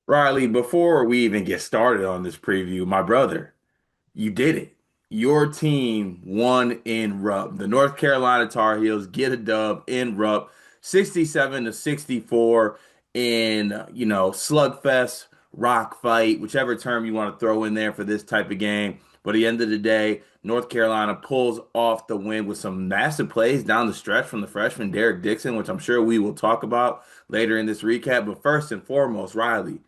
Riley, before we even get started on this preview, my brother, you did it. Your team won in Rupp. The North Carolina Tar Heels get a dub in Rupp, 67 to 64 in, slugfest, rock fight, whichever term you want to throw in there for this type of game. But at the end of the day, North Carolina pulls off the win with some massive plays down the stretch from the freshman Derek Dixon, which I'm sure we will talk about later in this recap. But first and foremost, Riley.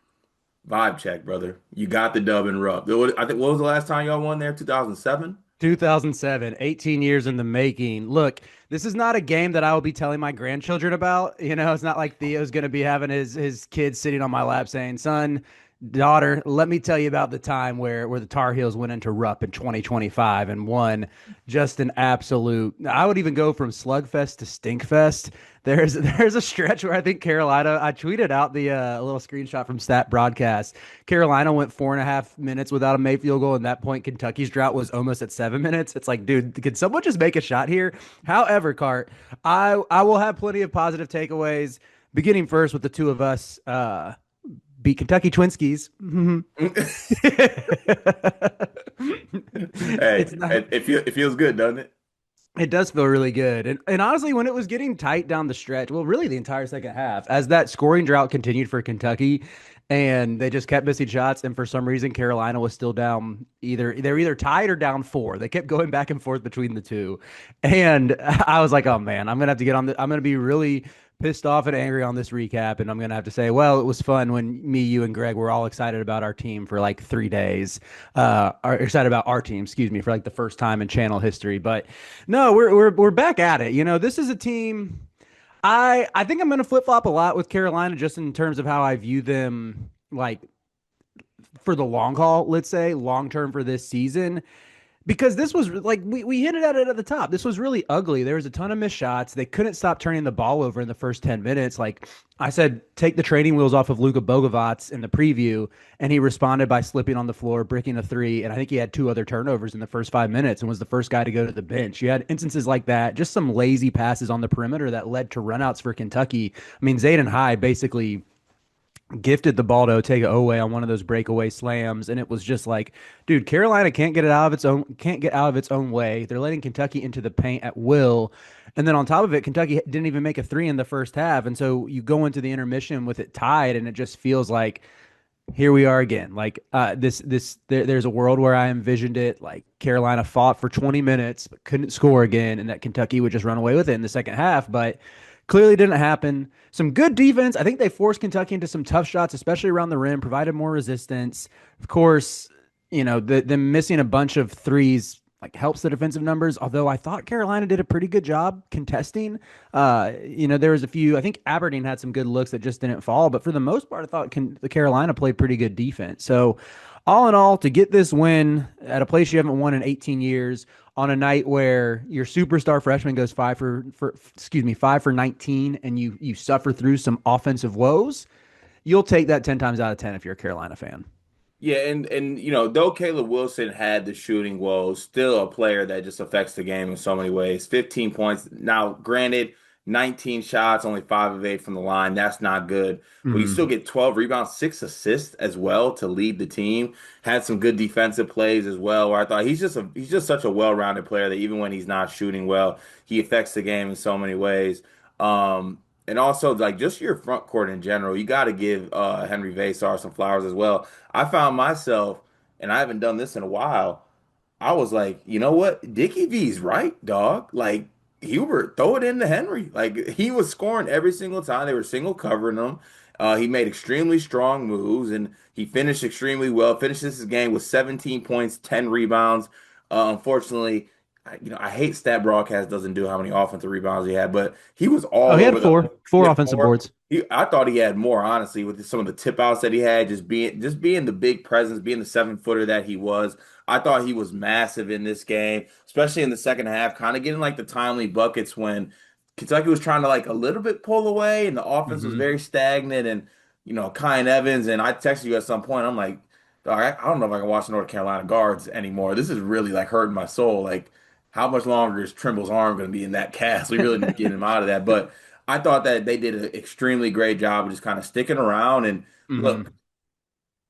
Vibe check, brother. You got the dub and rub. I think what was the last time y'all won there? 2007? 2007, 18 years in the making. Look, this is not a game that I will be telling my grandchildren about. It's not like Theo's going to be having his kids sitting on my lap saying, "Son, daughter, let me tell you about the time where the Tar Heels went into Rupp in 2025 and won just an absolute." I would even go from slugfest to stinkfest. There's a stretch where I think Carolina. I tweeted out the little screenshot from Stat Broadcast. Carolina went 4.5 minutes without a May field goal, and at that point Kentucky's drought was almost at 7 minutes. It's like, dude, can someone just make a shot here? However, Cart, I will have plenty of positive takeaways. Beginning first with the two of us. Beat Kentucky Twinskies. Hey, It's not. it feels good, doesn't it? It does feel really good. And honestly, when it was getting tight down the stretch, well, really the entire second half, as that scoring drought continued for Kentucky and they just kept missing shots, and for some reason Carolina was still down they're either tied or down four. They kept going back and forth between the two. And I was like, oh man, I'm gonna have to get on I'm gonna be really pissed off and angry on this recap, and I'm gonna have to say, well, it was fun when me, you, and Greg were all excited about our team for like 3 days. Are excited about our team, excuse me, for like the first time in channel history. But no, we're back at it. This is a team. I think I'm going to flip flop a lot with Carolina just in terms of how I view them, like for the long haul. Let's say long term for this season, because this was like we hinted at it at the top. This was really ugly. There was a ton of missed shots. They couldn't stop turning the ball over in the first 10 minutes. Like I said, take the training wheels off of Luka Bogovac in the preview, and he responded by slipping on the floor, bricking a three, and I think he had two other turnovers in the first 5 minutes and was the first guy to go to the bench. You had instances like that, just some lazy passes on the perimeter that led to runouts for Kentucky. I mean, Zayden High basically gifted the ball to Otega Owe on one of those breakaway slams, and it was just like, dude, Carolina can't get out of its own way. They're letting Kentucky into the paint at will, and then on top of it, Kentucky didn't even make a three in the first half, and so you go into the intermission with it tied, and it just feels like here we are again. Like there's a world where I envisioned it like Carolina fought for 20 minutes but couldn't score again, and that Kentucky would just run away with it in the second half, but clearly didn't happen. Some good defense. I think they forced Kentucky into some tough shots, especially around the rim, provided more resistance. Of course, them missing a bunch of threes like helps the defensive numbers. Although I thought Carolina did a pretty good job contesting. There was a few. I think Aberdeen had some good looks that just didn't fall, but for the most part, I thought the Carolina played pretty good defense. So, all in all, to get this win at a place you haven't won in 18 years on a night where your superstar freshman goes five for 19, and you suffer through some offensive woes, you'll take that 10 times out of 10 if you're a Carolina fan. Yeah, and though Caleb Wilson had the shooting woes, still a player that just affects the game in so many ways. 15 points. Now, granted, 19 shots, only 5 of 8 from the line. That's not good. But you still Mm-hmm. get 12 rebounds, 6 assists as well to lead the team. Had some good defensive plays as well, where I thought he's just such a well-rounded player that even when he's not shooting well, he affects the game in so many ways. And also like just your front court in general, you got to give Henry Vasar some flowers as well. I found myself, and I haven't done this in a while. I was like, you know what? Dickie V's right, dog. Like Hubert, throw it into Henry. Like he was scoring every single time. They were single covering him. He made extremely strong moves and he finished extremely well. Finishes his game with 17 points, 10 rebounds. Unfortunately, I hate stat broadcast doesn't do how many offensive rebounds he had, but he was Oh, all he had over four, he four had offensive four. boards. I thought he had more, honestly, with some of the tip outs that he had, just being the big presence, being the 7 footer that he was. I thought he was massive in this game, especially in the second half, kind of getting like the timely buckets when Kentucky was trying to like a little bit pull away and the offense was Mm-hmm. very stagnant and Kyan Evans and I texted you at some point, I'm like, dog, I don't know if I can watch the North Carolina guards anymore. This is really like hurting my soul. Like, how much longer is Trimble's arm going to be in that cast? We really need to get him out of that. But I thought that they did an extremely great job of just kind of sticking around. And Mm-hmm. look,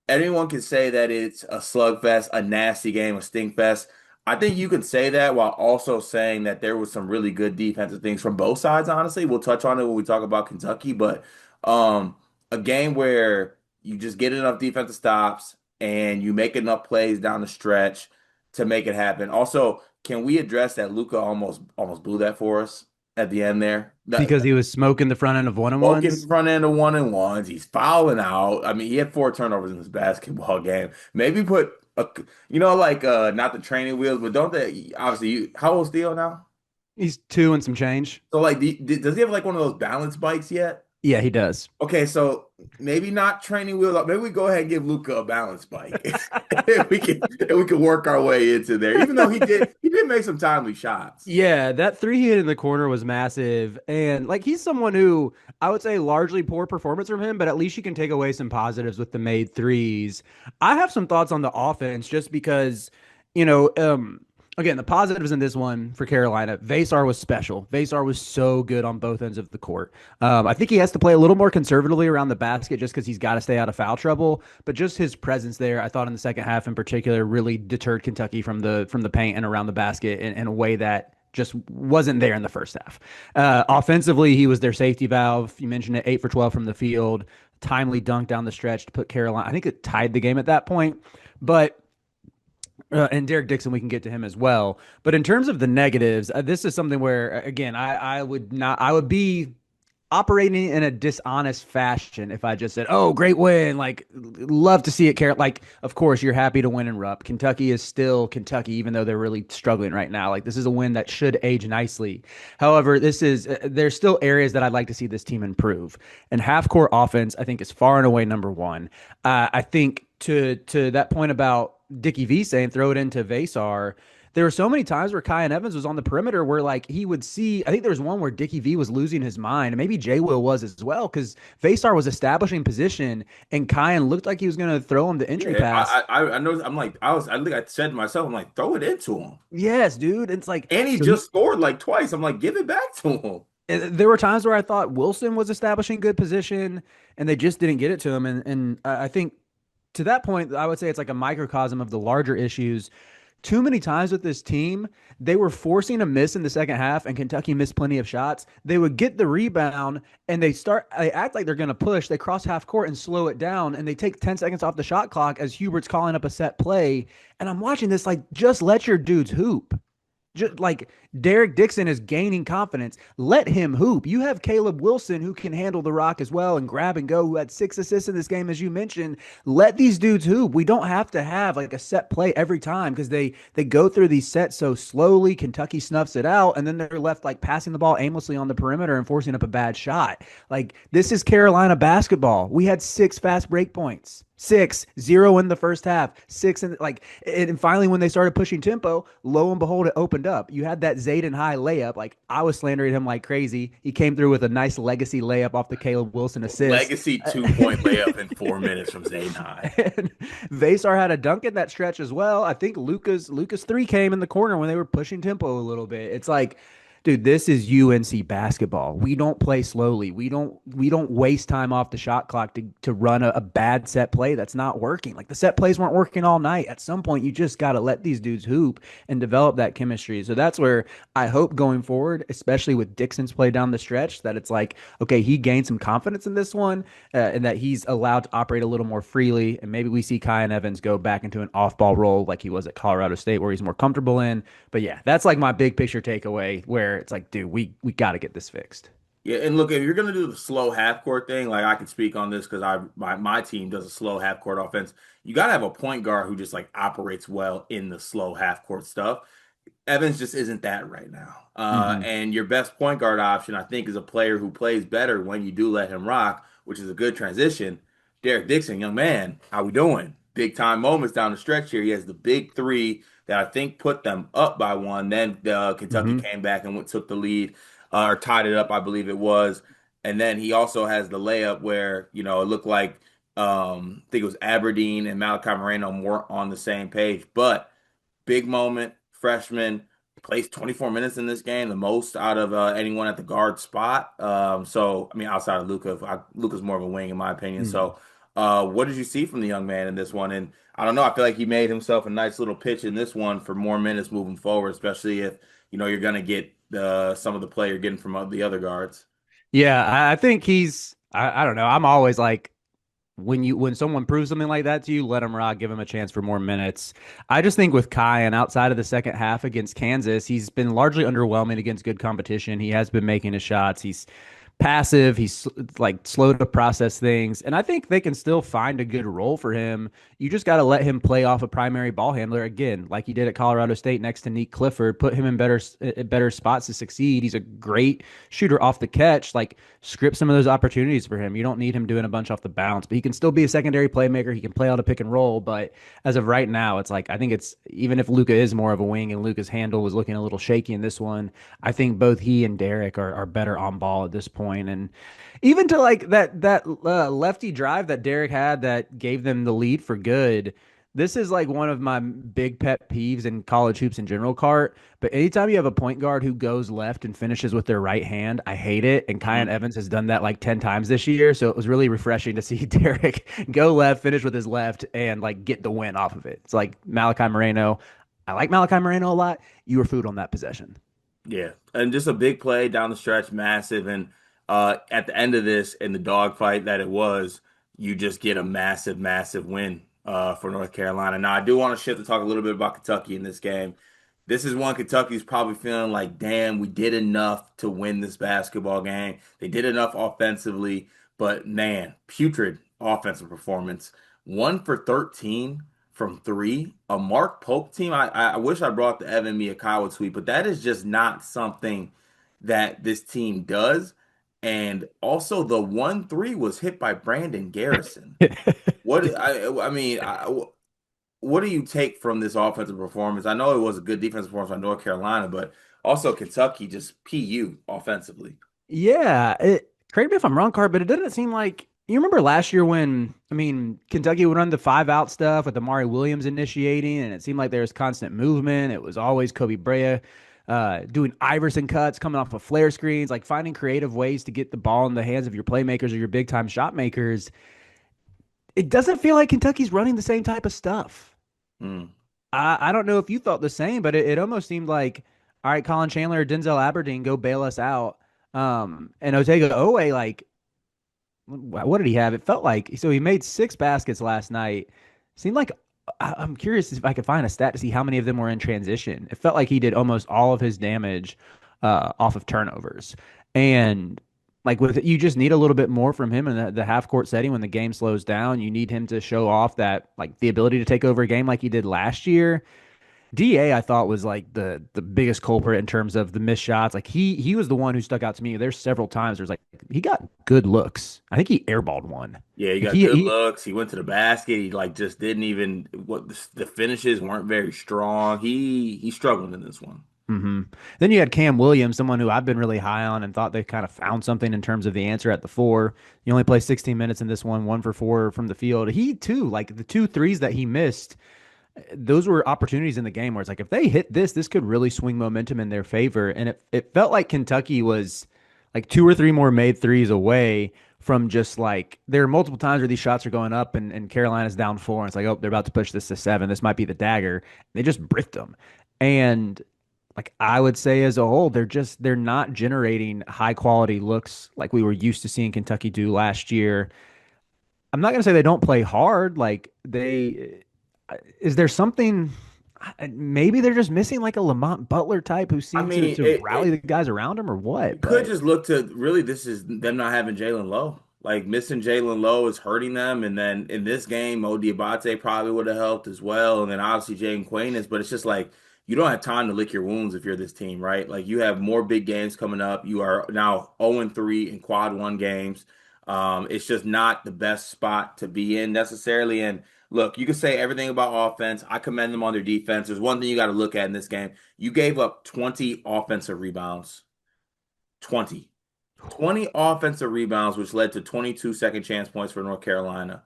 anyone can say that it's a slugfest, a nasty game, a stinkfest. I think you can say that while also saying that there was some really good defensive things from both sides, honestly. We'll touch on it when we talk about Kentucky, but um, a game where you just get enough defensive stops and you make enough plays down the stretch to make it happen. Also, can we address that Luca almost blew that for us at the end there? Because he was smoking the front end of one and Smoking ones. front end of one and ones. He's fouling out. I mean, he had 4 turnovers in this basketball game. Maybe put a, like not the training wheels, but don't they obviously how old's Theo now? He's two and some change. So like, does he have like one of those balance bikes yet? Yeah, he does. Okay, so maybe not training wheels. Maybe we go ahead and give Luca a balance bike. We can work our way into there. Even though he did make some timely shots. Yeah, that three he hit in the corner was massive. And like he's someone who I would say largely poor performance from him, but at least you can take away some positives with the made threes. I have some thoughts on the offense just because, you know, again, the positives in this one for Carolina, Vasar was special. Vasar was so good on both ends of the court. I think he has to play a little more conservatively around the basket just because he's got to stay out of foul trouble. But just his presence there, I thought in the second half in particular, really deterred Kentucky from the paint and around the basket in a way that just wasn't there in the first half. Offensively, he was their safety valve. You mentioned it, 8 for 12 from the field, timely dunk down the stretch to put Carolina. I think it tied the game at that point, but. And Derek Dixon, we can get to him as well. But in terms of the negatives, this is something where, again, I would not, I would be operating in a dishonest fashion if I just said, "Oh, great win!" Like, love to see it. Like, of course, you're happy to win in Rupp. Kentucky is still Kentucky, even though they're really struggling right now. Like, this is a win that should age nicely. However, there's still areas that I'd like to see this team improve. And half court offense, I think, is far and away number one. I think to that point about Dickie V saying throw it into Vasar. There were so many times where Kyan Evans was on the perimeter where like he would see. I think there was one where Dickie V was losing his mind, and maybe Jay Will was as well because Vasar was establishing position, and Kyan looked like he was going to throw him the entry Yeah, pass. I know. I'm like I think I said to myself, I'm like throw it into him, Yes, dude. It's like and he so he. just scored like twice. I'm like give it back to him. There were times where I thought Wilson was establishing good position, and they just didn't get it to him. And I think to that point, I would say it's like a microcosm of the larger issues. Too many times with this team, they were forcing a miss in the second half, and Kentucky missed plenty of shots. They would get the rebound and they act like they're going to push. They cross half court and slow it down, and they take 10 seconds off the shot clock as Hubert's calling up a set play. And I'm watching this like, just let your dudes hoop. Just like Derek Dixon is gaining confidence. Let him hoop. You have Caleb Wilson who can handle the rock as well and grab and go, who had 6 assists in this game, as you mentioned. Let these dudes hoop. We don't have to have like a set play every time because they go through these sets so slowly. Kentucky snuffs it out, and then they're left like passing the ball aimlessly on the perimeter and forcing up a bad shot. Like this is Carolina basketball. We had 6 fast break points. 6-0 in the first half, six and like, and finally when they started pushing tempo, lo and behold, it opened up. You had that Zayden High layup. Like I was slandering him like crazy. He came through with a nice legacy layup off the Caleb Wilson assist. Legacy 2 point layup in 4 minutes from Zayn High. And Vasar had a dunk in that stretch as well. I think Lucas three came in the corner when they were pushing tempo a little bit. It's like, dude, this is UNC basketball. We don't play slowly. We don't waste time off the shot clock to run a bad set play that's not working. Like the set plays weren't working all night. At some point, you just got to let these dudes hoop and develop that chemistry. So that's where I hope going forward, especially with Dixon's play down the stretch, that it's like, okay, he gained some confidence in this one, and that he's allowed to operate a little more freely. And maybe we see Kyan Evans go back into an off-ball role like he was at Colorado State, where he's more comfortable in. But yeah, that's like my big picture takeaway where it's like, dude, we got to get this fixed. Yeah, and look, if you're gonna do the slow half court thing, like I can speak on this because my team does a slow half court offense. You gotta have a point guard who just like operates well in the slow half court stuff. Evans just isn't that right now. Hmm. And your best point guard option, I think, is a player who plays better when you do let him rock, which is a good transition. Derek Dixon, young man, how we doing? Big time moments down the stretch here. He has the big three that I think put them up by one. Then Kentucky Hmm. came back and took the lead, or tied it up, I believe it was. And then he also has the layup where, it looked like I think it was Aberdeen and Malachi Moreno weren't on the same page. But big moment, freshman, plays 24 minutes in this game, the most out of anyone at the guard spot. So, I mean, outside of Luca, Luca's more of a wing in my opinion. Hmm. So, What did you see from the young man in this one? And I don't know. I feel like he made himself a nice little pitch in this one for more minutes moving forward, especially if you're going to get some of the play you're getting from the other guards. Yeah, I think I don't know. I'm always like when someone proves something like that to you, let them rock, give him a chance for more minutes. I just think with Kai and outside of the second half against Kansas, he's been largely underwhelming against good competition. He has been making his shots. He's passive. He's like slow to process things. And I think they can still find a good role for him. You just got to let him play off a primary ball handler again, like he did at Colorado State next to Nick Clifford, put him in better spots to succeed. He's a great shooter off the catch. Like script some of those opportunities for him. You don't need him doing a bunch off the bounce, but he can still be a secondary playmaker. He can play out a pick and roll. But as of right now, it's like I think it's even if Luka is more of a wing and Luka's handle was looking a little shaky in this one, I think both he and Derek are better on ball at this point. And even to like that lefty drive that Derek had that gave them the lead for good. This is like one of my big pet peeves in college hoops in general, Cart. But anytime you have a point guard who goes left and finishes with their right hand, I hate it. And Kyan Mhm. Evans has done that like 10 times this year. So it was really refreshing to see Derek go left, finish with his left, and like get the win off of it. It's like Malachi Moreno. I like Malachi Moreno a lot. You were food on that possession. Yeah, and just a big play down the stretch, massive. And at the end of this, in the dogfight that it was, you just get a massive, massive win for North Carolina. Now, I do want to shift to talk a little bit about Kentucky in this game. This is one Kentucky's probably feeling like, damn, we did enough to win this basketball game. They did enough offensively, but man, putrid offensive performance. 1 for 13 from three. A Mark Pope team. I wish I brought the Evan Miyakawa tweet, but that is just not something that this team does. And also, the 1 3 was hit by Brandon Garrison. What do you take from this offensive performance? I know it was a good defensive performance by North Carolina, but also Kentucky just PU offensively. Yeah, correct me if I'm wrong, Card, but it doesn't seem like you remember last year when Kentucky would run the 5 out stuff with Amari Williams initiating, and it seemed like there was constant movement. It was always Kobe Brea doing Iverson cuts, coming off of flare screens, like finding creative ways to get the ball in the hands of your playmakers or your big time shot makers. It doesn't feel like Kentucky's running the same type of stuff. Hmm. I don't know if you thought the same, but it almost seemed like, all right, Colin Chandler or Denzel Aberdeen go bail us out. And Otega Owe, like, what did he have? It felt like so he made 6 baskets last night. Seemed like I'm curious if I could find a stat to see how many of them were in transition. It felt like he did almost all of his damage off of turnovers, and like with you just need a little bit more from him in the half court setting when the game slows down. You need him to show off that like the ability to take over a game like he did last year. DA I thought was like the biggest culprit in terms of the missed shots. Like he was the one who stuck out to me. There's several times there's like he got good looks. I think he airballed one. Yeah, he Like got good looks. He went to the basket. He like just didn't even what the finishes weren't very strong. He struggled in this one. hmm Then you had Cam Williams, someone who I've been really high on and thought they kind of found something in terms of the answer at the four. He only played 16 minutes in this one, 1 for 4 from the field. He too, like the two threes that he missed, those were opportunities in the game where it's like if they hit this could really swing momentum in their favor. And it felt like Kentucky was like 2 or 3 more made threes away from just like there are multiple times where these shots are going up and Carolina's down 4 and it's like, oh, they're about to push this to 7. This might be the dagger. They just bricked them. And like I would say as a whole, they're not generating high quality looks like we were used to seeing Kentucky do last year. I'm not gonna say they don't play hard. Like they, is there something? Maybe they're just missing like a Lamont Butler type who I seems to mean, to rally the guys around him or what. you could But just look to really this is them not having Jalen Lowe. Like missing Jalen Lowe is hurting them. And then in this game, Mo Diabate probably would have helped as well. And then obviously Jaden Quainess, but it's just like you don't have time to lick your wounds if you're this team, right? Like you have more big games coming up. You are now 0-3 in quad one games. It's just not the best spot to be in necessarily. And look, you can say everything about offense. I commend them on their defense. There's one thing you got to look at in this game. You gave up 20 offensive rebounds. 20. 20 offensive rebounds, which led to 22 second chance points for North Carolina.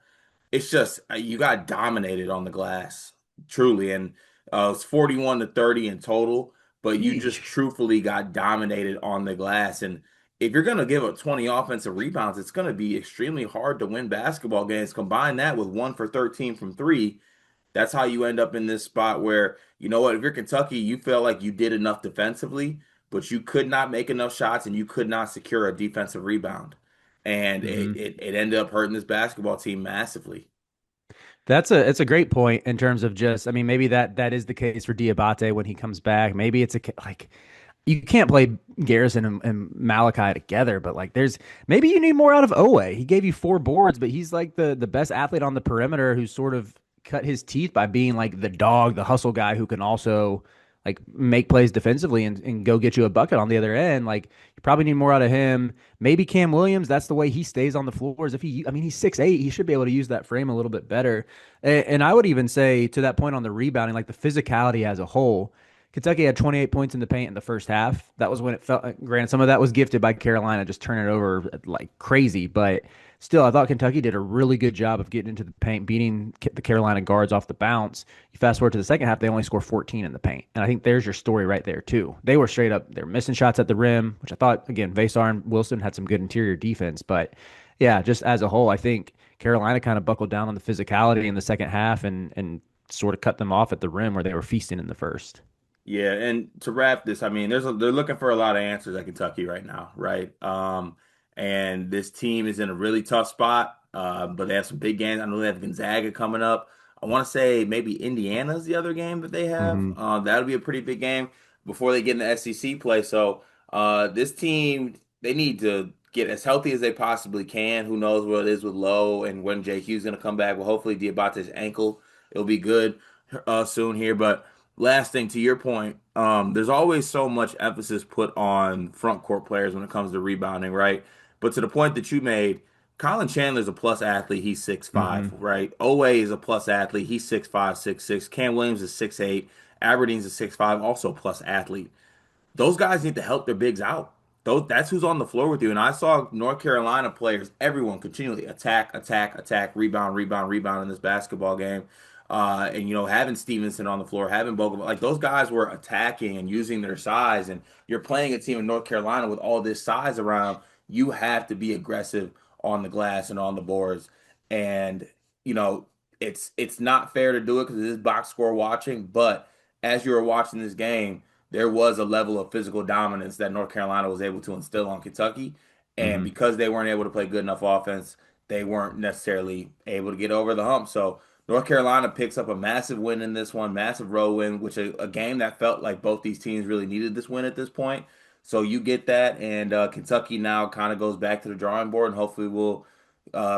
It's just you got dominated on the glass, truly. And it's 41-30 in total, but you just Yeesh. truthfully got dominated on the glass. And if you're going to give up 20 offensive rebounds, it's going to be extremely hard to win basketball games. Combine that with 1 for 13 from three. That's how you end up in this spot where, you know what, if you're Kentucky, you felt like you did enough defensively, but you could not make enough shots and you could not secure a defensive rebound. And Hmm. it ended up hurting this basketball team massively. It's a great point in terms of just, I mean, maybe that is the case for Diabate when he comes back. Maybe it's like you can't play Garrison and Malachi together, but like there's maybe you need more out of Owe. He gave you 4 boards, but he's like the best athlete on the perimeter who's sort of cut his teeth by being like the dog, the hustle guy who can also like make plays defensively and go get you a bucket on the other end. Like you probably need more out of him. Maybe Cam Williams, that's the way he stays on the floors. If he, I mean, he's 6'8", he should be able to use that frame a little bit better. And I would even say to that point on the rebounding, like the physicality as a whole. Kentucky had 28 points in the paint in the first half. That was when it felt, granted, some of that was gifted by Carolina just turning it over like crazy. But still, I thought Kentucky did a really good job of getting into the paint, beating the Carolina guards off the bounce. You fast forward to the second half, they only score 14 in the paint. And I think there's your story right there, too. They were straight up, they're missing shots at the rim, which I thought, again, Vasar and Wilson had some good interior defense. But yeah, just as a whole, I think Carolina kind of buckled down on the physicality in the second half and sort of cut them off at the rim where they were feasting in the first. Yeah, and to wrap this, I mean, they're looking for a lot of answers at Kentucky right now, right? And this team is in a really tough spot, but they have some big games. I know they have Gonzaga coming up. I want to say maybe Indiana's the other game that they have. Hmm. That'll be a pretty big game before they get in the SEC play. So, this team, they need to get as healthy as they possibly can. Who knows what it is with Lowe and when JQ's going to come back? Well, hopefully Diabate's ankle, it'll be good soon here, but. Last thing to your point, there's always so much emphasis put on front court players when it comes to rebounding, right? But to the point that you made, Colin Chandler's a plus athlete. He's 6'5", Hmm. right? Owe is a plus athlete. He's 6'5", 6'6". Cam Williams is 6'8". Aberdeen's a 6'5", also plus athlete. Those guys need to help their bigs out. That's who's on the floor with you. And I saw North Carolina players, everyone continually attack, attack, attack, rebound, rebound, rebound in this basketball game. And having Stevenson on the floor, having Bogut, like those guys were attacking and using their size. And you're playing a team in North Carolina with all this size around. You have to be aggressive on the glass and on the boards. And you know, it's not fair to do it because it is box score watching. But as you were watching this game there was a level of physical dominance that North Carolina was able to instill on Kentucky. And Hmm. because they weren't able to play good enough offense, they weren't necessarily able to get over the hump. So North Carolina picks up a massive win in this one, massive road win, which a game that felt like both these teams really needed this win at this point. So you get that, and Kentucky now kind of goes back to the drawing board, and hopefully will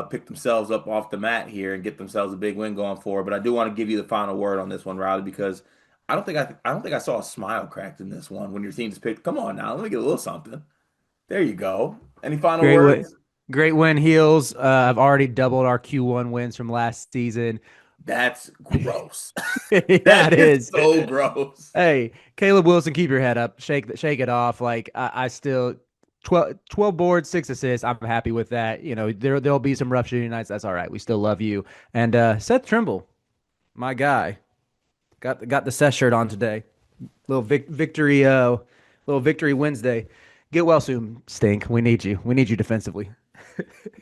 pick themselves up off the mat here and get themselves a big win going forward. But I do want to give you the final word on this one, Riley, because I don't think I saw a smile cracked in this one when your team just picked. Come on now, let me get a little something. There you go. Any final Great win. words? Great win, Heels. I've already doubled our Q1 wins from last season. That's gross. Yeah, it That is is. so gross. Hey, Caleb Wilson, keep your head up. Shake it off. Like I still 12 boards, 6 assists. I'm happy with that. You know, there'll be some rough shooting nights. That's all right. We still love you. And Seth Trimble, my guy, got the Seth shirt on today. Little victory Wednesday. Get well soon, Stink. We need you. We need you defensively.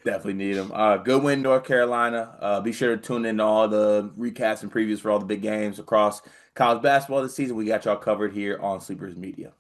Definitely need them. Good win, North Carolina. Be sure to tune in to all the recaps and previews for all the big games across college basketball this season. We got y'all covered here on Sleepers Media.